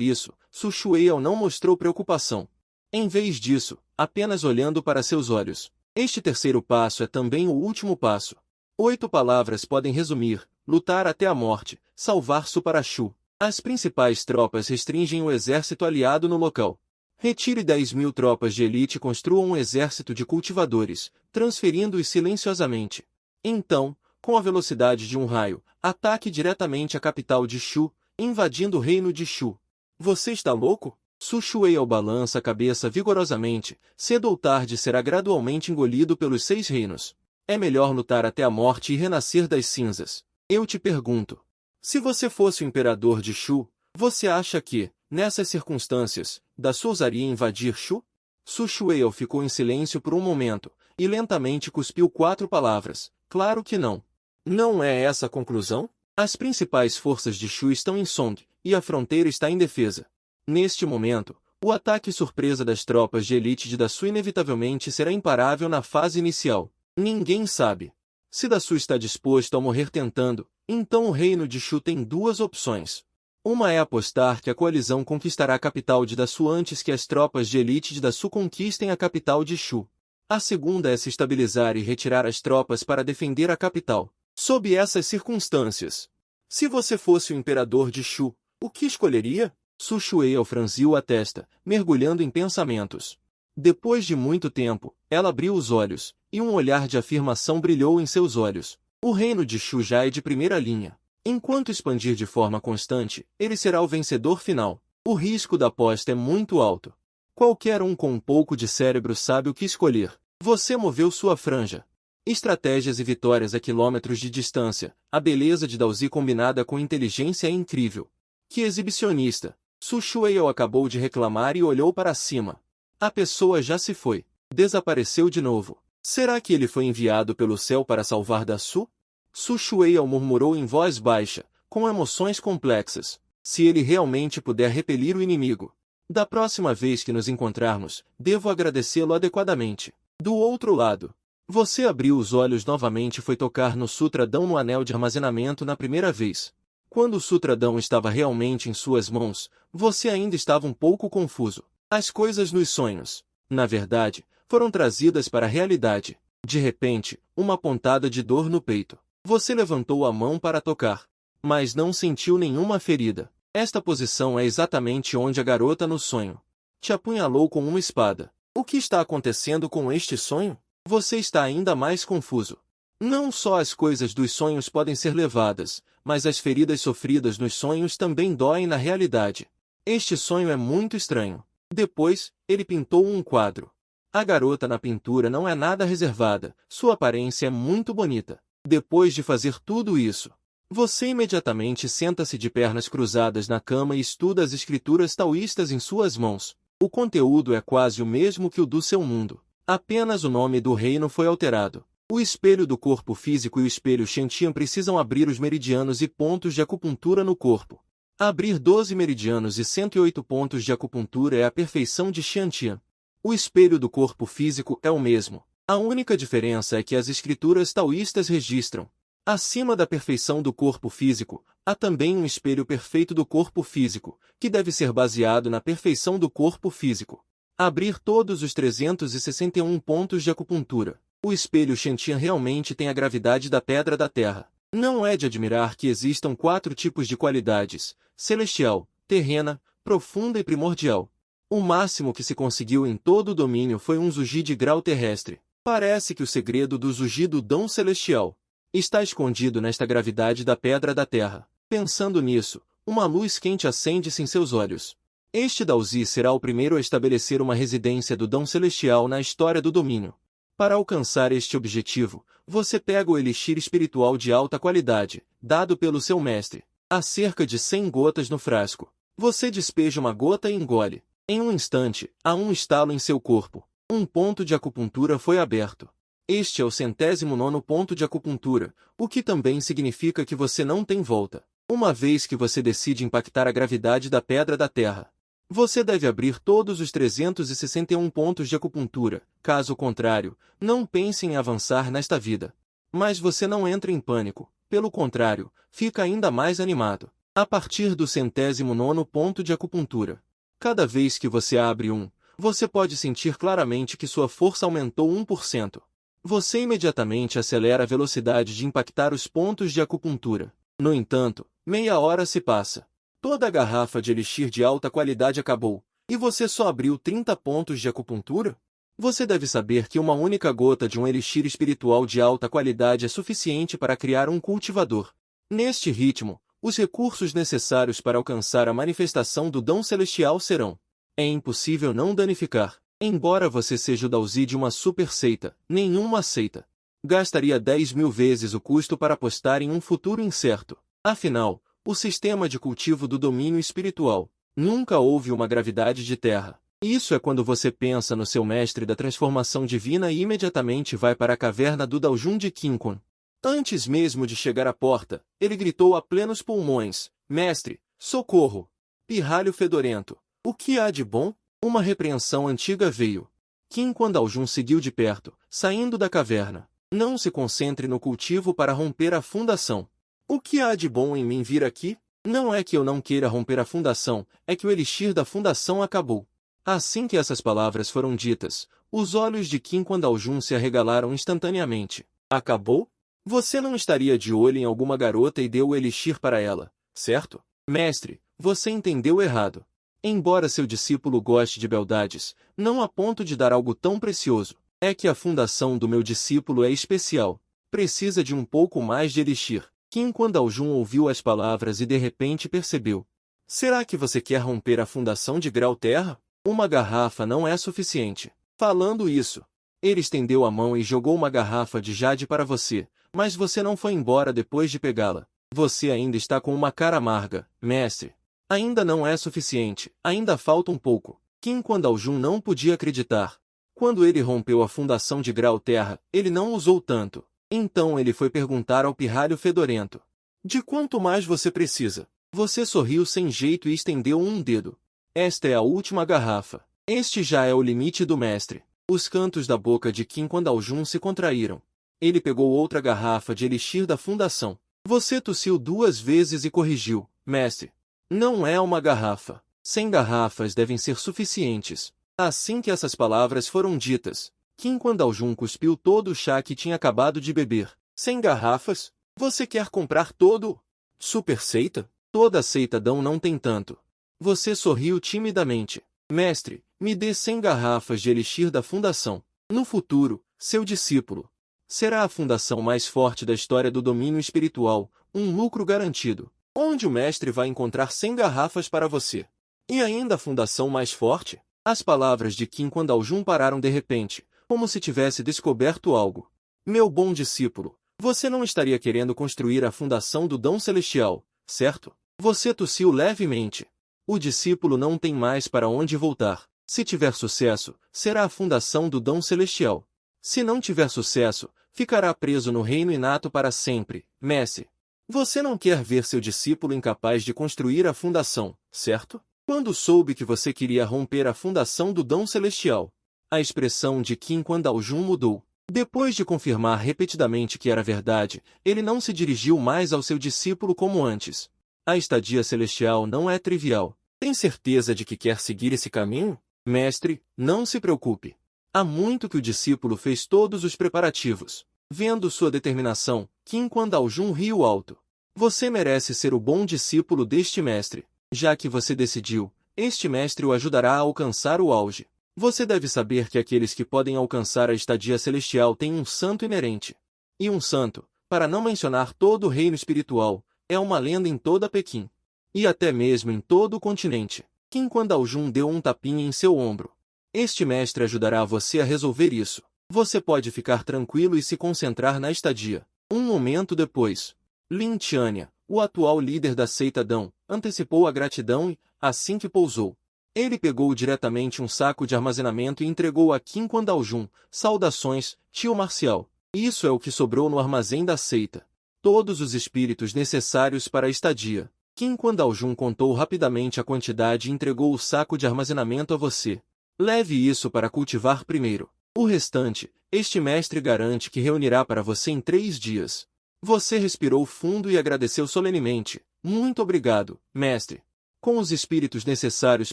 Speaker 1: isso, Su Shueao não mostrou preocupação. Em vez disso, apenas olhando para seus olhos. Este terceiro passo é também o último passo. 8 palavras podem resumir: lutar até a morte, salvar Su para Shu. As principais tropas restringem o exército aliado no local. Retire 10.000 tropas de elite e construa um exército de cultivadores, transferindo-os silenciosamente. Então, com a velocidade de um raio, ataque diretamente a capital de Shu, invadindo o reino de Shu. Você está louco? Su Shueao balança a cabeça vigorosamente, cedo ou tarde será gradualmente engolido pelos 6 reinos. É melhor lutar até a morte e renascer das cinzas. Eu te pergunto. Se você fosse o imperador de Shu, você acha que, nessas circunstâncias, da sua ousaria invadir Shu? Su Shueao ficou em silêncio por um momento, e lentamente cuspiu 4 palavras. Claro que não. Não é essa a conclusão? As principais forças de Shu estão em Song, e a fronteira está indefesa. Neste momento, o ataque surpresa das tropas de elite de Dasu inevitavelmente será imparável na fase inicial. Ninguém sabe. Se Dasu está disposto a morrer tentando, então o reino de Shu tem 2 opções. Uma é apostar que a coalizão conquistará a capital de Dasu antes que as tropas de elite de Dasu conquistem a capital de Shu. A segunda é se estabilizar e retirar as tropas para defender a capital. Sob essas circunstâncias, se você fosse o imperador de Shu, o que escolheria? Su Shueao franziu a testa, mergulhando em pensamentos. Depois de muito tempo, ela abriu os olhos, e um olhar de afirmação brilhou em seus olhos. O reino de Shu já é de primeira linha. Enquanto expandir de forma constante, ele será o vencedor final. O risco da aposta é muito alto. Qualquer um com um pouco de cérebro sabe o que escolher. Você moveu sua franja. Estratégias e vitórias a quilômetros de distância. A beleza de Daozi combinada com inteligência é incrível. Que exibicionista! Su Shueao acabou de reclamar e olhou para cima. A pessoa já se foi. Desapareceu de novo. Será que ele foi enviado pelo céu para salvar Dasu? Su Shueao murmurou em voz baixa, com emoções complexas. Se ele realmente puder repelir o inimigo. Da próxima vez que nos encontrarmos, devo agradecê-lo adequadamente. Do outro lado, você abriu os olhos novamente e foi tocar no Sutradão no anel de armazenamento na primeira vez. Quando o Sutradão estava realmente em suas mãos, você ainda estava um pouco confuso. As coisas nos sonhos, na verdade, foram trazidas para a realidade. De repente, uma pontada de dor no peito. Você levantou a mão para tocar, mas não sentiu nenhuma ferida. Esta posição é exatamente onde a garota no sonho te apunhalou com uma espada. O que está acontecendo com este sonho? Você está ainda mais confuso. Não só as coisas dos sonhos podem ser levadas, mas as feridas sofridas nos sonhos também doem na realidade. Este sonho é muito estranho. Depois, ele pintou um quadro. A garota na pintura não é nada reservada, sua aparência é muito bonita. Depois de fazer tudo isso, você imediatamente senta-se de pernas cruzadas na cama e estuda as escrituras taoístas em suas mãos. O conteúdo é quase o mesmo que o do seu mundo. Apenas o nome do reino foi alterado. O espelho do corpo físico e o espelho Shantian precisam abrir os meridianos e pontos de acupuntura no corpo. Abrir 12 meridianos e 108 pontos de acupuntura é a perfeição de Shantian. O espelho do corpo físico é o mesmo. A única diferença é que as escrituras taoístas registram. Acima da perfeição do corpo físico, há também um espelho perfeito do corpo físico, que deve ser baseado na perfeição do corpo físico. Abrir todos os 361 pontos de acupuntura. O espelho Shantian realmente tem a gravidade da pedra da terra. Não é de admirar que existam 4 tipos de qualidades: celestial, terrena, profunda e primordial. O máximo que se conseguiu em todo o domínio foi um Zuji de grau terrestre. Parece que o segredo do Zuji do dom celestial está escondido nesta gravidade da pedra da terra. Pensando nisso, uma luz quente acende-se em seus olhos. Este Daozi será o primeiro a estabelecer uma residência do dom celestial na história do domínio. Para alcançar este objetivo, você pega o elixir espiritual de alta qualidade, dado pelo seu mestre. Há cerca de 100 gotas no frasco. Você despeja uma gota e engole. Em um instante, há um estalo em seu corpo. Um ponto de acupuntura foi aberto. Este é o 109º ponto de acupuntura, o que também significa que você não tem volta. Uma vez que você decide impactar a gravidade da pedra da terra, você deve abrir todos os 361 pontos de acupuntura. Caso contrário, não pense em avançar nesta vida. Mas você não entra em pânico, pelo contrário, fica ainda mais animado. A partir do 109º ponto de acupuntura. Cada vez que você abre você pode sentir claramente que sua força aumentou 1%. Você imediatamente acelera a velocidade de impactar os pontos de acupuntura. No entanto, meia hora se passa. Toda a garrafa de elixir de alta qualidade acabou, e você só abriu 30 pontos de acupuntura? Você deve saber que uma única gota de um elixir espiritual de alta qualidade é suficiente para criar um cultivador. Neste ritmo, os recursos necessários para alcançar a manifestação do dom celestial serão. É impossível não danificar. Embora você seja o Daozi de uma super seita, nenhuma seita gastaria 10.000 vezes o custo para apostar em um futuro incerto. Afinal, o sistema de cultivo do domínio espiritual. Nunca houve uma gravidade de terra. Isso é quando você pensa no seu mestre da transformação divina e imediatamente vai para a caverna do Daojun de Qinkun. Antes mesmo de chegar à porta, ele gritou a plenos pulmões: Mestre, socorro! Pirralho fedorento! O que há de bom? Uma repreensão antiga veio. Qinkun Daojun seguiu de perto, saindo da caverna. Não se concentre no cultivo para romper a fundação. O que há de bom em mim vir aqui? Não é que eu não queira romper a fundação, é que o elixir da fundação acabou. Assim que essas palavras foram ditas, os olhos de Qinkun Daojun se arregalaram instantaneamente. Acabou? Você não estaria de olho em alguma garota e deu o elixir para ela, certo? Mestre, você entendeu errado. Embora seu discípulo goste de beldades, não a ponto de dar algo tão precioso. É que a fundação do meu discípulo é especial. Precisa de um pouco mais de elixir. Qinkun Daojun ouviu as palavras e de repente percebeu. Será que você quer romper a fundação de grau-terra? Uma garrafa não é suficiente. Falando isso, ele estendeu a mão e jogou uma garrafa de jade para você, mas você não foi embora depois de pegá-la. Você ainda está com uma cara amarga, mestre. Ainda não é suficiente, ainda falta um pouco. Qinkun Daojun não podia acreditar. Quando ele rompeu a fundação de grau-terra, ele não usou tanto. Então ele foi perguntar ao pirralho fedorento. De quanto mais você precisa? Você sorriu sem jeito e estendeu um dedo. Esta é a última garrafa. Este já é o limite do mestre. Os cantos da boca de Qinkun Daojun se contraíram. Ele pegou outra garrafa de elixir da fundação. Você tossiu 2 vezes e corrigiu. Mestre, não é uma garrafa. 100 garrafas devem ser suficientes. Assim que essas palavras foram ditas, Qinkun Daojun cuspiu todo o chá que tinha acabado de beber. 100 garrafas? Você quer comprar todo? Super seita? Toda seita Dão não tem tanto. Você sorriu timidamente. Mestre, me dê 100 garrafas de elixir da fundação. No futuro, seu discípulo será a fundação mais forte da história do domínio espiritual, um lucro garantido. Onde o mestre vai encontrar 100 garrafas para você? E ainda a fundação mais forte? As palavras de Qinkun Daojun pararam de repente, como se tivesse descoberto algo. Meu bom discípulo, você não estaria querendo construir a fundação do dom celestial, certo? Você tossiu levemente. O discípulo não tem mais para onde voltar. Se tiver sucesso, será a fundação do dom celestial. Se não tiver sucesso, ficará preso no reino inato para sempre, mestre. Você não quer ver seu discípulo incapaz de construir a fundação, certo? Quando soube que você queria romper a fundação do dom celestial, a expressão de Qinkun Daojun mudou. Depois de confirmar repetidamente que era verdade, ele não se dirigiu mais ao seu discípulo como antes. A estadia celestial não é trivial. Tem certeza de que quer seguir esse caminho? Mestre, não se preocupe. Há muito que o discípulo fez todos os preparativos. Vendo sua determinação, Qinkun Daojun riu alto. Você merece ser o bom discípulo deste mestre. Já que você decidiu, este mestre o ajudará a alcançar o auge. Você deve saber que aqueles que podem alcançar a estadia celestial têm um santo inerente. E um santo, para não mencionar todo o reino espiritual, é uma lenda em toda Pequim. E até mesmo em todo o continente. Qinkun Daojun deu um tapinha em seu ombro. Este mestre ajudará você a resolver isso. Você pode ficar tranquilo e se concentrar na estadia. Um momento depois, Lin Tianya, o atual líder da seita Dão, antecipou a gratidão e, assim que pousou, ele pegou diretamente um saco de armazenamento e entregou a Qinkun Daojun. Saudações, tio Marcial. Isso é o que sobrou no armazém da seita. Todos os espíritos necessários para a estadia. Qinkun Daojun contou rapidamente a quantidade e entregou o saco de armazenamento a você. Leve isso para cultivar primeiro. O restante, este mestre garante que reunirá para você em 3 dias. Você respirou fundo e agradeceu solenemente. Muito obrigado, mestre. Com os espíritos necessários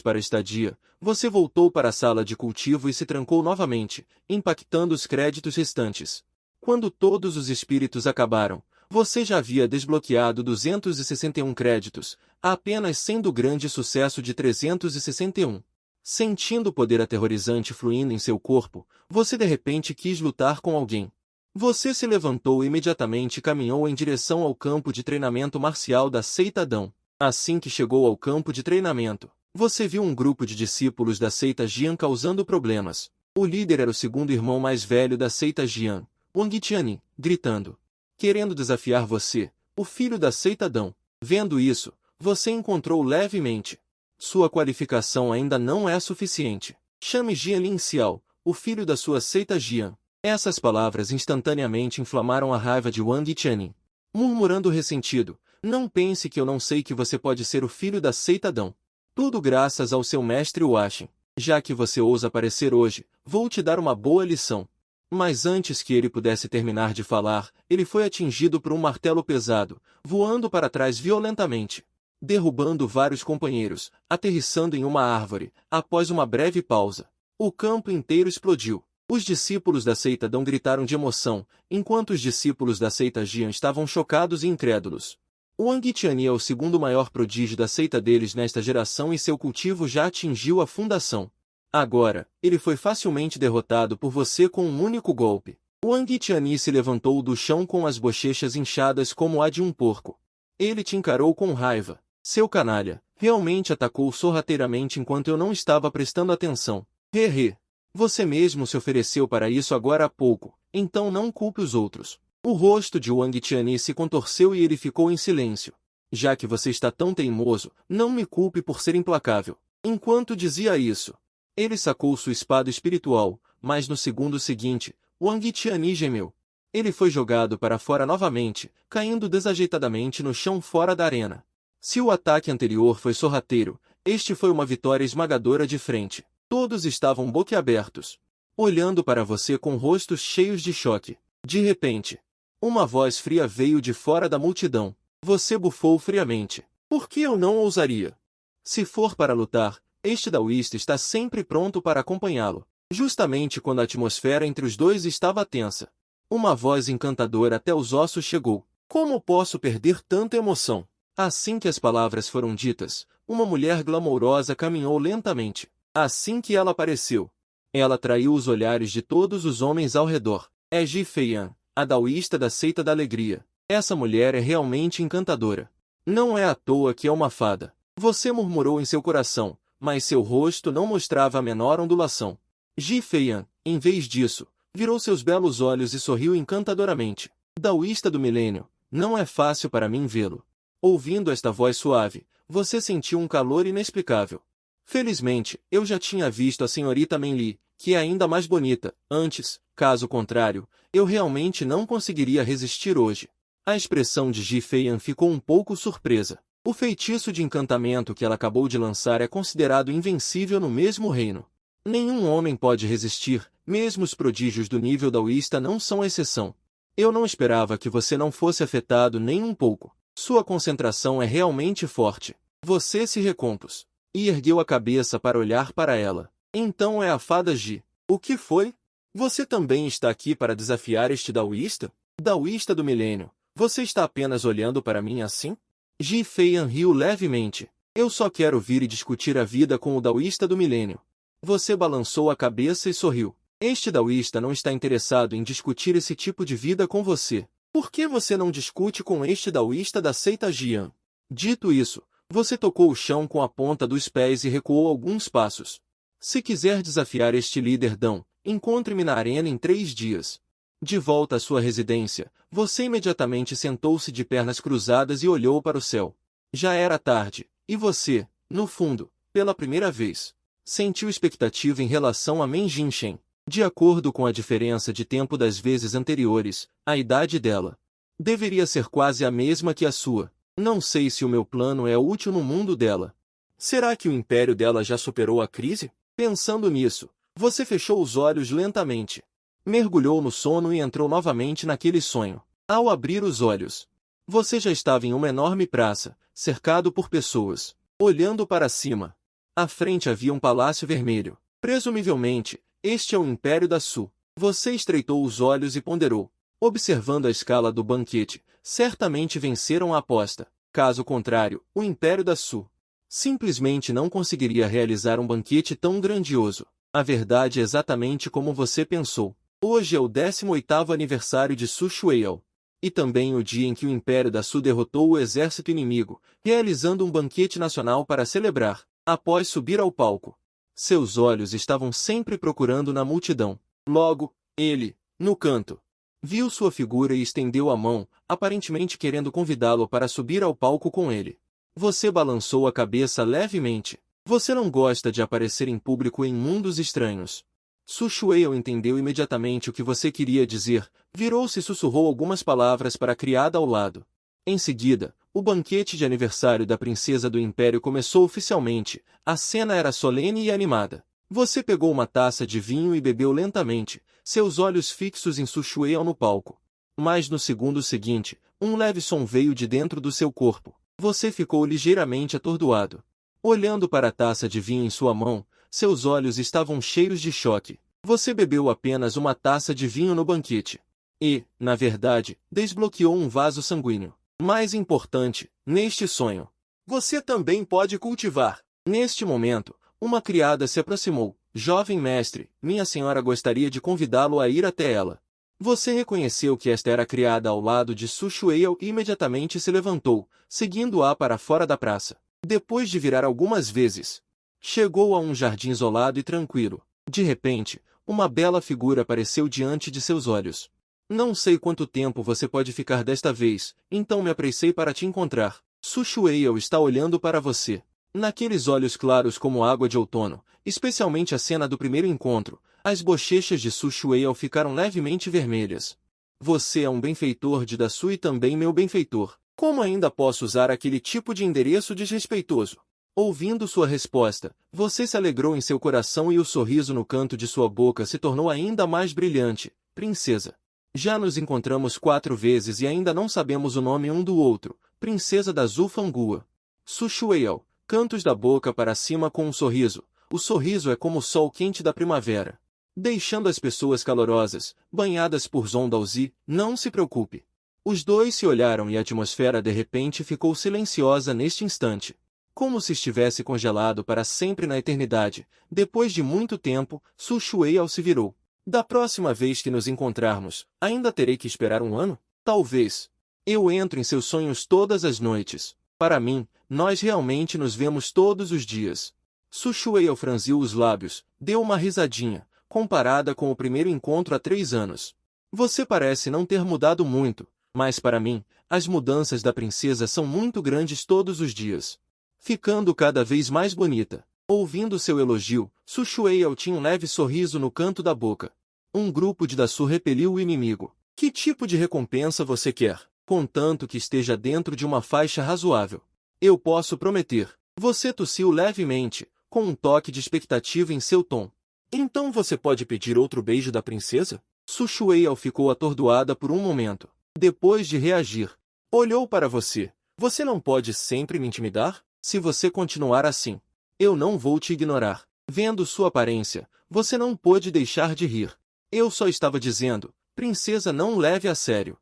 Speaker 1: para a estadia, você voltou para a sala de cultivo e se trancou novamente, impactando os créditos restantes. Quando todos os espíritos acabaram, você já havia desbloqueado 261 créditos, a apenas 100 do grande sucesso de 361. Sentindo o poder aterrorizante fluindo em seu corpo, você de repente quis lutar com alguém. Você se levantou e imediatamente caminhou em direção ao campo de treinamento marcial da seita Dão. Assim que chegou ao campo de treinamento, você viu um grupo de discípulos da seita Jian causando problemas. O líder era o segundo irmão mais velho da seita Jian, Wang Tianyin, gritando, querendo desafiar você, o filho da seita Dão. Vendo isso, você encontrou levemente. Sua qualificação ainda não é suficiente. Chame Jian Lin Xiao, o filho da sua seita Jian. Essas palavras instantaneamente inflamaram a raiva de Wang Tianyin. Murmurando ressentido, não pense que eu não sei que você pode ser o filho da seita Dão. Tudo graças ao seu mestre Huaxin. Já que você ousa aparecer hoje, vou te dar uma boa lição. Mas antes que ele pudesse terminar de falar, ele foi atingido por um martelo pesado, voando para trás violentamente, derrubando vários companheiros, aterrissando em uma árvore. Após uma breve pausa, o campo inteiro explodiu. Os discípulos da seita Dão gritaram de emoção, enquanto os discípulos da seita Jian estavam chocados e incrédulos. Wang Tianyi é o segundo maior prodígio da seita deles nesta geração e seu cultivo já atingiu a fundação. Agora, ele foi facilmente derrotado por você com um único golpe. Wang Tianyi se levantou do chão com as bochechas inchadas como a de um porco. Ele te encarou com raiva. Seu canalha, realmente atacou sorrateiramente enquanto eu não estava prestando atenção. Hehe. Você mesmo se ofereceu para isso agora há pouco, então não culpe os outros. O rosto de Wang Tianyi se contorceu e ele ficou em silêncio. Já que você está tão teimoso, não me culpe por ser implacável. Enquanto dizia isso, ele sacou sua espada espiritual, mas no segundo seguinte, Wang Tianyi gemeu. Ele foi jogado para fora novamente, caindo desajeitadamente no chão fora da arena. Se o ataque anterior foi sorrateiro, este foi uma vitória esmagadora de frente. Todos estavam boquiabertos, olhando para você com rostos cheios de choque. De repente, uma voz fria veio de fora da multidão. Você bufou friamente. Por que eu não ousaria? Se for para lutar, este daoísta está sempre pronto para acompanhá-lo. Justamente quando a atmosfera entre os dois estava tensa, uma voz encantadora até os ossos chegou. Como posso perder tanta emoção? Assim que as palavras foram ditas, uma mulher glamourosa caminhou lentamente. Assim que ela apareceu, ela atraiu os olhares de todos os homens ao redor. É Ji Feiyan, a daoísta da seita da alegria. Essa mulher é realmente encantadora. Não é à toa que é uma fada. Você murmurou em seu coração, mas seu rosto não mostrava a menor ondulação. Ji Feiyan, em vez disso, virou seus belos olhos e sorriu encantadoramente. Daoísta do milênio, não é fácil para mim vê-lo. Ouvindo esta voz suave, você sentiu um calor inexplicável. Felizmente, eu já tinha visto a senhorita Menli, que é ainda mais bonita, antes. Caso contrário, eu realmente não conseguiria resistir hoje. A expressão de Ji Feiyan ficou um pouco surpresa. O feitiço de encantamento que ela acabou de lançar é considerado invencível no mesmo reino. Nenhum homem pode resistir, mesmo os prodígios do nível daoísta não são exceção. Eu não esperava que você não fosse afetado nem um pouco. Sua concentração é realmente forte. Você se recompôs e ergueu a cabeça para olhar para ela. Então é a fada Ji. O que foi? Você também está aqui para desafiar este daoísta? Daoísta do milênio, você está apenas olhando para mim assim? Ji Feiyan riu levemente. Eu só quero vir e discutir a vida com o daoísta do milênio. Você balançou a cabeça e sorriu. Este daoísta não está interessado em discutir esse tipo de vida com você. Por que você não discute com este daoísta da seita Jian? Dito isso, você tocou o chão com a ponta dos pés e recuou alguns passos. Se quiser desafiar este líder Dão, encontre-me na arena em 3 dias. De volta à sua residência, você imediatamente sentou-se de pernas cruzadas e olhou para o céu. Já era tarde, e você, no fundo, pela primeira vez, sentiu expectativa em relação a Meng Jinshen. De acordo com a diferença de tempo das vezes anteriores, a idade dela deveria ser quase a mesma que a sua. Não sei se o meu plano é útil no mundo dela. Será que o império dela já superou a crise? Pensando nisso, Você fechou os olhos lentamente. Mergulhou no sono e entrou novamente naquele sonho. Ao abrir os olhos, você já estava em uma enorme praça, cercado por pessoas. Olhando para cima, à frente havia um palácio vermelho. Presumivelmente, este é o Império da Su. Você estreitou os olhos e ponderou. Observando a escala do banquete, certamente venceram a aposta. Caso contrário, o Império da Su simplesmente não conseguiria realizar um banquete tão grandioso. A verdade é exatamente como você pensou. Hoje é o 18º aniversário de Su Shueil, e também o dia em que o Império da Su derrotou o exército inimigo, realizando um banquete nacional para celebrar. Após subir ao palco, seus olhos estavam sempre procurando na multidão. Logo, ele, no canto, viu sua figura e estendeu a mão, aparentemente querendo convidá-lo para subir ao palco com ele. Você balançou a cabeça levemente. Você não gosta de aparecer em público em mundos estranhos. Su Shueil entendeu imediatamente o que você queria dizer, virou-se e sussurrou algumas palavras para a criada ao lado. Em seguida, o banquete de aniversário da princesa do Império começou oficialmente. A cena era solene e animada. Você pegou uma taça de vinho e bebeu lentamente, seus olhos fixos em Su Shueil no palco. Mas no segundo seguinte, um leve som veio de dentro do seu corpo. Você ficou ligeiramente atordoado. Olhando para a taça de vinho em sua mão, seus olhos estavam cheios de choque. Você bebeu apenas uma taça de vinho no banquete. E, na verdade, desbloqueou um vaso sanguíneo. Mais importante, neste sonho, você também pode cultivar. Neste momento, uma criada se aproximou. Jovem mestre, minha senhora gostaria de convidá-lo a ir até ela. Você reconheceu que esta era a criada ao lado de Su Shueil e imediatamente se levantou, seguindo-a para fora da praça. Depois de virar algumas vezes, chegou a um jardim isolado e tranquilo. De repente, uma bela figura apareceu diante de seus olhos. Não sei quanto tempo você pode ficar desta vez, então me apressei para te encontrar. Su Shueil está olhando para você. Naqueles olhos claros como água de outono, especialmente a cena do primeiro encontro, as bochechas de Su Shueil ficaram levemente vermelhas. Você é um benfeitor de Dasu e também meu benfeitor. Como ainda posso usar aquele tipo de endereço desrespeitoso? Ouvindo sua resposta, você se alegrou em seu coração e o sorriso no canto de sua boca se tornou ainda mais brilhante. Princesa. Já nos encontramos 4 vezes e ainda não sabemos o nome um do outro. Princesa da Zufangua. Su Shueil. Cantos da boca para cima com um sorriso. O sorriso é como o sol quente da primavera, deixando as pessoas calorosas, banhadas por Zondalzi. Não se preocupe. Os dois se olharam e a atmosfera de repente ficou silenciosa neste instante. Como se estivesse congelado para sempre na eternidade. Depois de muito tempo, Su Shueil se virou. Da próxima vez que nos encontrarmos, ainda terei que esperar um ano? Talvez. Eu entro em seus sonhos todas as noites. Para mim, nós realmente nos vemos todos os dias. Su Shueil franziu os lábios, deu uma risadinha, comparada com o primeiro encontro há 3 anos. Você parece não ter mudado muito, mas para mim, as mudanças da princesa são muito grandes todos os dias. Ficando cada vez mais bonita. Ouvindo seu elogio, Su Shueil tinha um leve sorriso no canto da boca. Um grupo de Dasu repeliu o inimigo. Que tipo de recompensa você quer? Contanto que esteja dentro de uma faixa razoável. Eu posso prometer. Você tossiu levemente, com um toque de expectativa em seu tom. Então você pode pedir outro beijo da princesa? Su Shueil ficou atordoada por um momento. Depois de reagir, olhou para você. Você não pode sempre me intimidar? Se você continuar assim, eu não vou te ignorar. Vendo sua aparência, você não pôde deixar de rir. Eu só estava dizendo, princesa, não leve a sério.